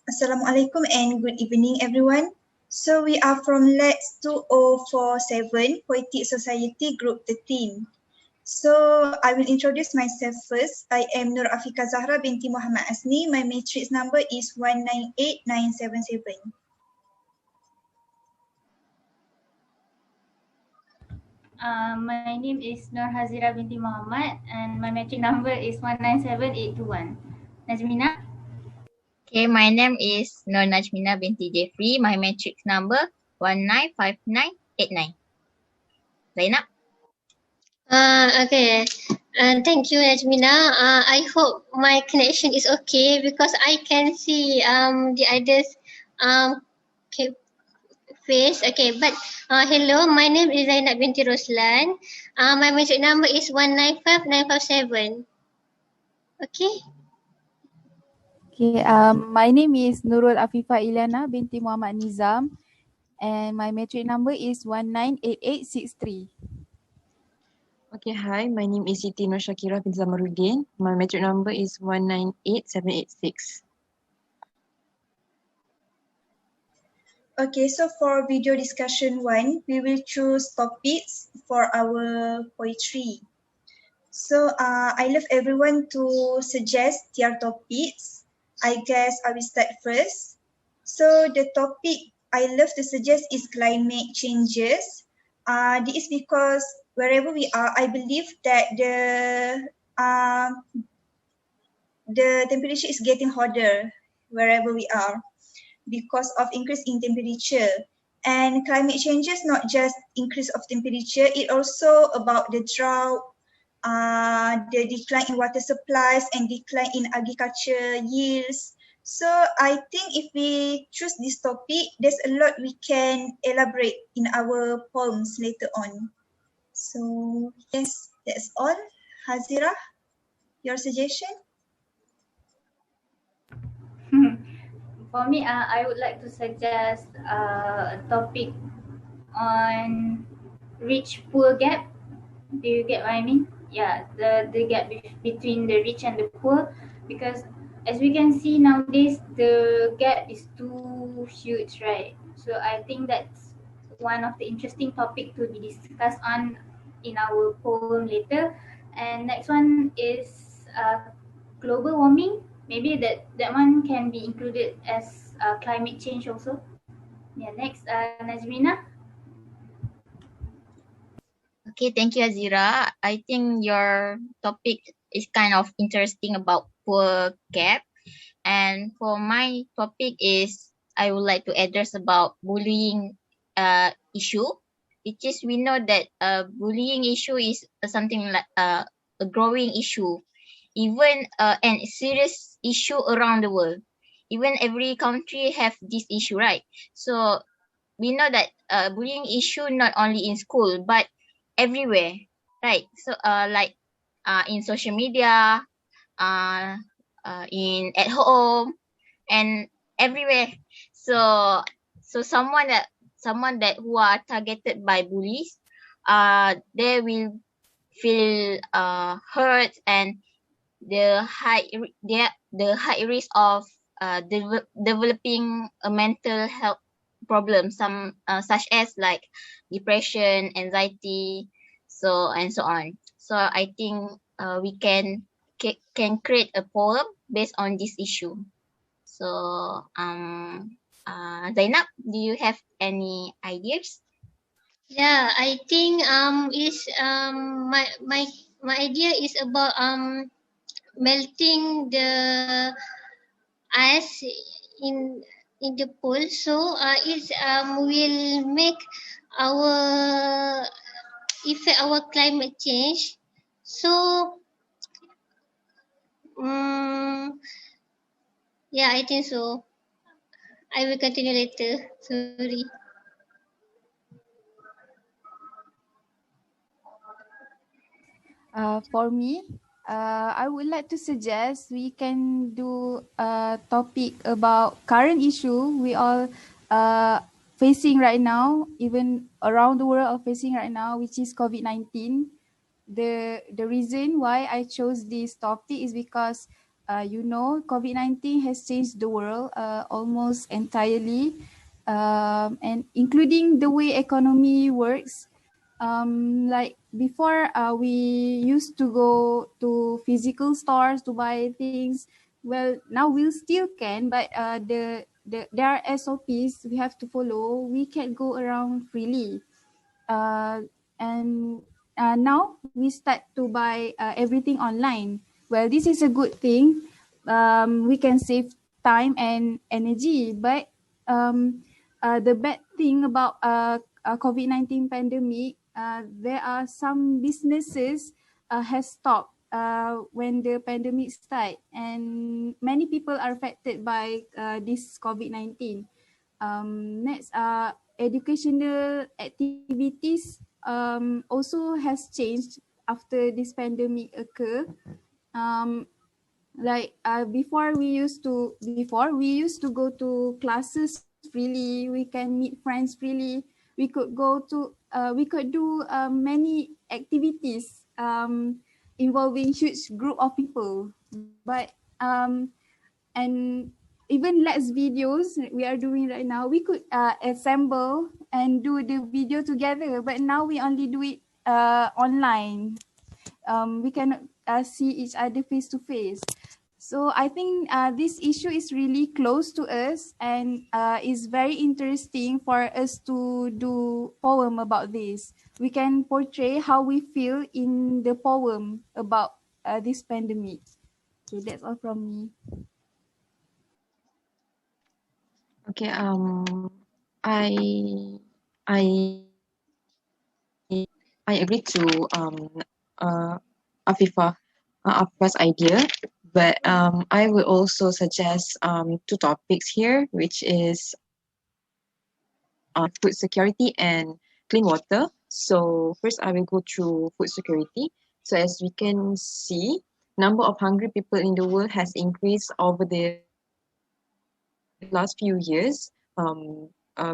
Assalamualaikum and good evening everyone. So we are from LAX 2047, Poetic Society Group 13. So I will introduce myself first. I am Nur Zahra Binti Muhammad Asni. My matrix number is 198977. My name is Hazeerah Binti Muhammad and my matric number is 197821. Najmina? Okay, my name is Najmina Binti Jeffry. My matrix number 195989. Zainab? Okay. Thank you, Najmina. I hope my connection is okay because I can see the others face. Okay, but hello, my name is Zainab binti Roslan. My matric number is 195957. Okay. Okay, my name is Nurul Afifah Ilyana binti Muhammad Nizam and my matric number is 198863. Okay, hi, my name is Siti Nursyakirah bin Zamaruddin. My matric number is 198786. Okay, so for video discussion 1, we will choose topics for our poetry. So I love everyone to suggest their topics. I guess I will start first. So the topic I love to suggest is climate changes. This is because wherever we are, I believe that the temperature is getting hotter wherever we are because of increase in temperature. And climate changes not just increase of temperature, it also about the drought, the decline in water supplies and decline in agriculture yields. So I think if we choose this topic, there's a lot we can elaborate in our poems later on. So yes, that's all. Hazeerah, your suggestion? For me, I would like to suggest a topic on rich-poor gap. Do you get what I mean? Yeah, the gap between the rich and the poor, because as we can see nowadays, the gap is too huge, right? So I think that's one of the interesting topic to be discussed on in our poem later. And next one is global warming. Maybe that one can be included as climate change also. Yeah, next, Najmina. Okay, thank you, Hazeerah. I think your topic is kind of interesting about poor gap. And for my topic is, I would like to address about bullying issue, which is we know that bullying issue is something like a growing issue, even and serious issue around the world. Even every country have this issue, right? So we know that bullying issue not only in school but everywhere, right? So like in social media, in at home and everywhere. So someone that who are targeted by bullies, they will feel hurt, and the high risk of developing a mental health problem, some such as like depression, anxiety, so and so on. So I think we can create a poem based on this issue. So Zainab, do you have any ideas? Yeah, I think is my idea is about melting the ice in the pole, so it will make our affect our climate change. So yeah, I think so. I will continue later. Sorry. For me, I would like to suggest we can do a topic about current issue we all facing right now, even around the world are facing right now, which is COVID-19. The reason why I chose this topic is because you know, COVID-19 has changed the world almost entirely, and including the way economy works. Like before, we used to go to physical stores to buy things. Well, now we still can, but there are SOPs we have to follow. We can't go around freely. And now we start to buy everything online. Well, this is a good thing. We can save time and energy, but the bad thing about COVID-19 pandemic, there are some businesses has stopped when the pandemic start, and many people are affected by this COVID-19. Next, educational activities also has changed after this pandemic occur. Um, like before we used to go to classes freely. We can meet friends freely. We could do many activities involving huge group of people. But and even LAX videos we are doing right now, we could assemble and do the video together, but now we only do it online. We cannot see each other face to face. So I think this issue is really close to us, and is very interesting for us to do poem about this. We can portray how we feel in the poem about this pandemic. Okay, that's all from me. Okay, I I I agree to Afifah Afifah's idea, but I will also suggest two topics here, which is food security and clean water. So first I will go through food security. So as we can see, number of hungry people in the world has increased over the last few years.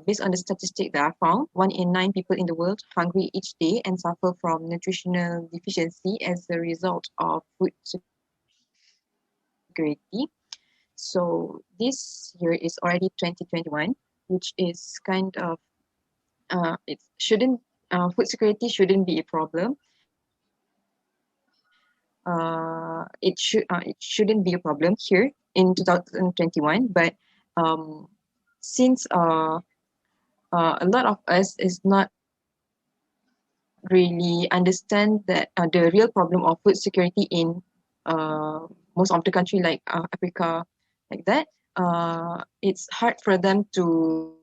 Based on the statistic that I found, 1 in 9 people in the world hungry each day and suffer from nutritional deficiency as a result of food security. So this year is already 2021, which is kind of it shouldn't food security shouldn't be a problem. It shouldn't be a problem here in 2021, but since a lot of us is not really understand that the real problem of food security in most of the country like Africa, like that, it's hard for them to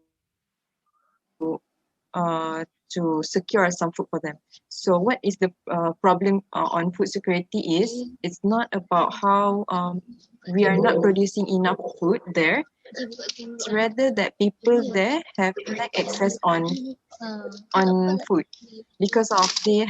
secure some food for them. So what is the problem on food security is it's not about how we are not producing enough food there. It's rather that people there have lack access on food because of they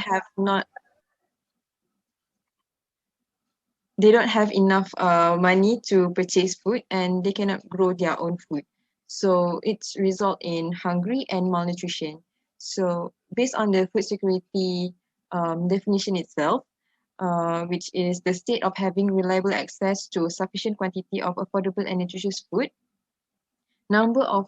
don't have enough money to purchase food and they cannot grow their own food. So it's result in hungry and malnutrition. So based on the food security definition itself, which is the state of having reliable access to sufficient quantity of affordable and nutritious food, number of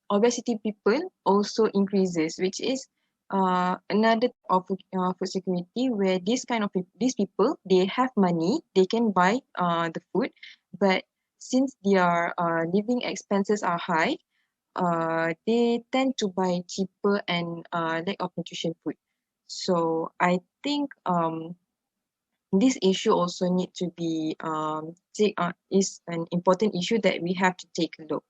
obesity people also increases, which is another of food security where these people they have money, they can buy the food, but since their living expenses are high, they tend to buy cheaper and lack of nutrition food. So I think this issue also need to be is an important issue that we have to take a look,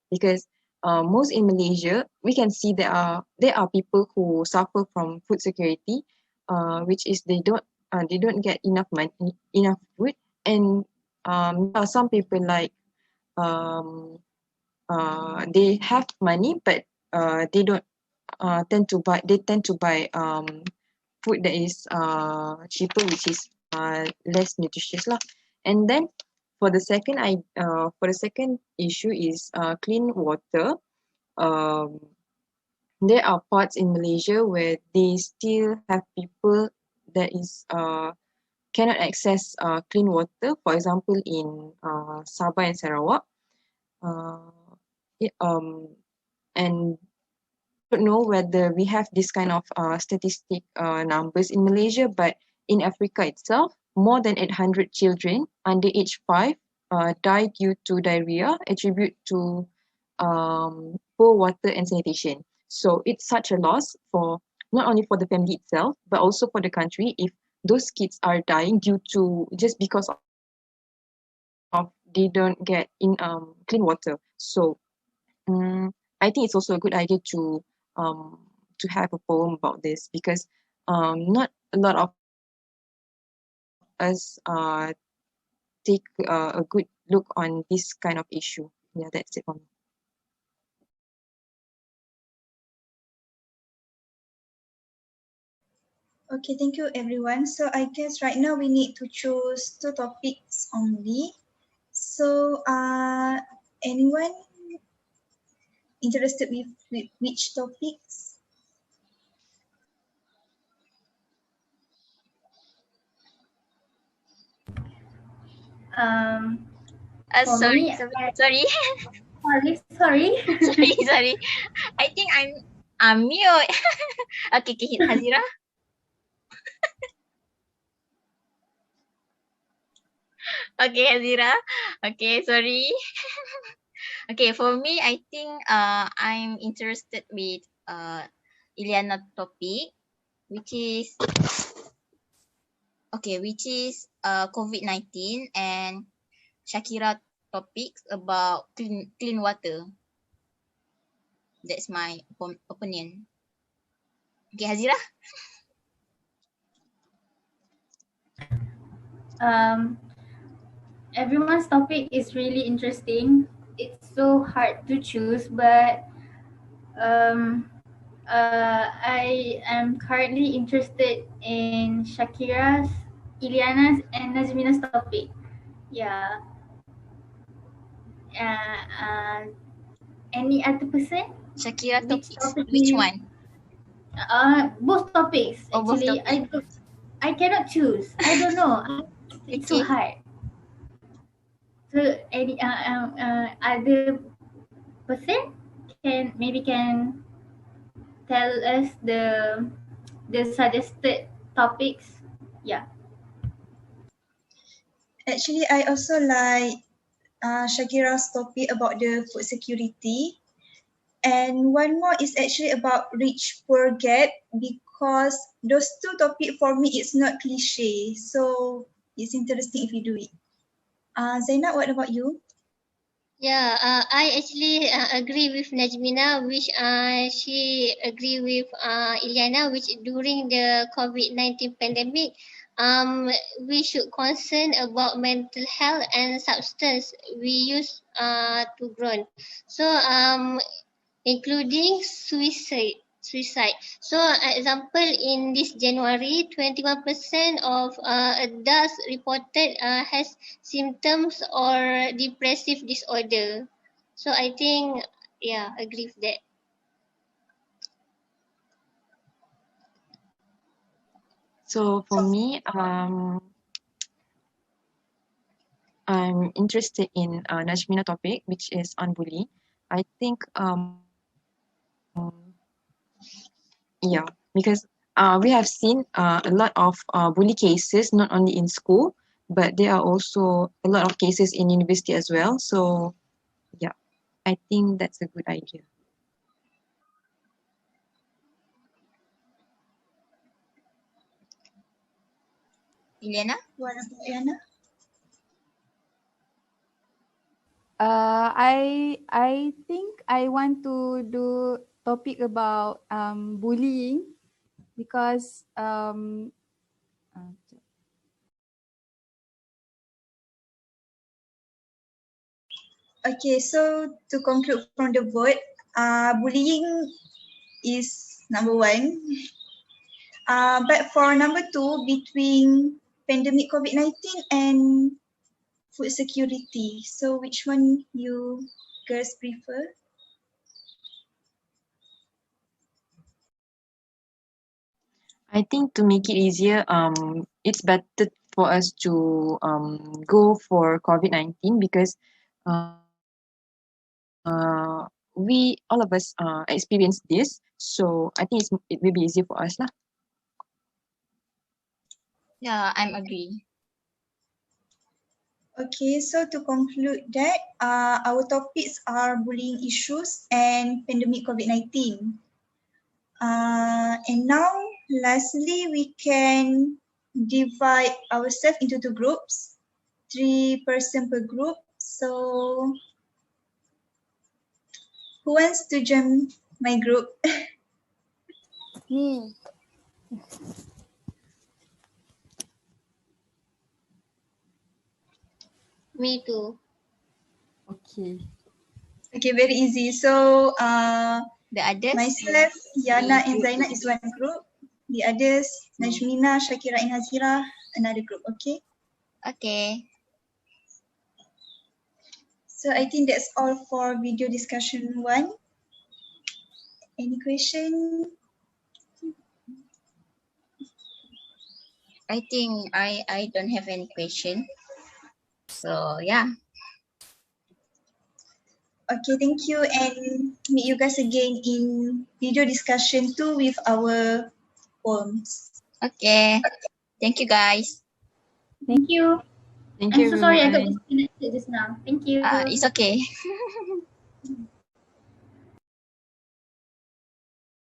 because most in Malaysia we can see there are people who suffer from food security, which is they don't get enough money, enough food, and there are some people like they have money but they don't tend to buy food that is cheaper, which is less nutritious lah. And then for the second issue is clean water. There are parts in Malaysia where they still have people that is cannot access clean water. For example, in Sabah and Sarawak, it, and don't know whether we have this kind of statistic numbers in Malaysia, but in Africa itself, more than 800 children under age 5 die due to diarrhea attributed to poor water and sanitation. So it's such a loss for not only for the family itself, but also for the country if those kids are dying due to just because of they don't get in clean water. So I think it's also a good idea to have a poem about this because not a lot of us take a good look on this kind of issue. Yeah, that's it for me. Okay, thank you everyone. So I guess right now we need to choose 2 topics only. So anyone interested with which topics? For Sorry, me, sorry, sorry. sorry. I think I'm mute. Okay, Hazeerah. Okay, Hazeerah. Okay, sorry. Okay, for me, I think I'm interested with Ilyana topic, which is COVID-19 and Shakira topics about clean water. That's my opinion. Okay, Hazeerah. Everyone's topic is really interesting. It's so hard to choose, but I am currently interested in Shakira's, Ilyana's, and Najmina's topic. Yeah. Any other person? Shakira Which topics. topic Which you- one? Both topics. Oh, both Actually, topics. I cannot choose. I don't know. It's so Okay. hard. So any other person can tell us the suggested topics. Yeah. Actually, I also like Shakira's topic about the food security. And one more is actually about rich poor gap because those 2 topics for me it's not cliche. So it's interesting if you do it. Zainab, what about you? Yeah, I actually agree with Najmina, which she agree with Ilyana, which during the COVID-19 pandemic, we should concern about mental health and substance we use to grow. So including suicide. So example, in this January, 21% of adults reported has symptoms or depressive disorder. So I think, yeah, agree with that. So for me, I'm interested in Najmina topic, which is on bully. I think yeah, because we have seen a lot of bully cases not only in school, but there are also a lot of cases in university as well. So yeah, I think that's a good idea. Ilyana. What about Ilyana? I think I want to do topic about bullying because Okay, so to conclude from the vote, bullying is number 1. But for number 2, between pandemic COVID-19 and food security, so which one you girls prefer? I think to make it easier, it's better for us to go for COVID-19 because we all of us experience this. So I think it will be easy for us lah. Yeah, I'm agree. Okay, so to conclude that, our topics are bullying issues and pandemic COVID-19. And now, lastly, we can divide ourselves into two groups, 3 person per group. So, who wants to join my group? Me. Me too. Okay. Okay, very easy. So, The others? myself, Ilyana and Zainab is one group. The others, Najmina, Nursyakirah and Hazeerah, another group, okay? Okay. So I think that's all for video discussion 1. Any question? I think I don't have any question. So yeah. Okay, thank you, and meet you guys again in video discussion 2 with our poems. Okay. Thank you guys. Thank you. Thank I'm you, so sorry I got everyone. disconnected just now. Thank you. It's okay.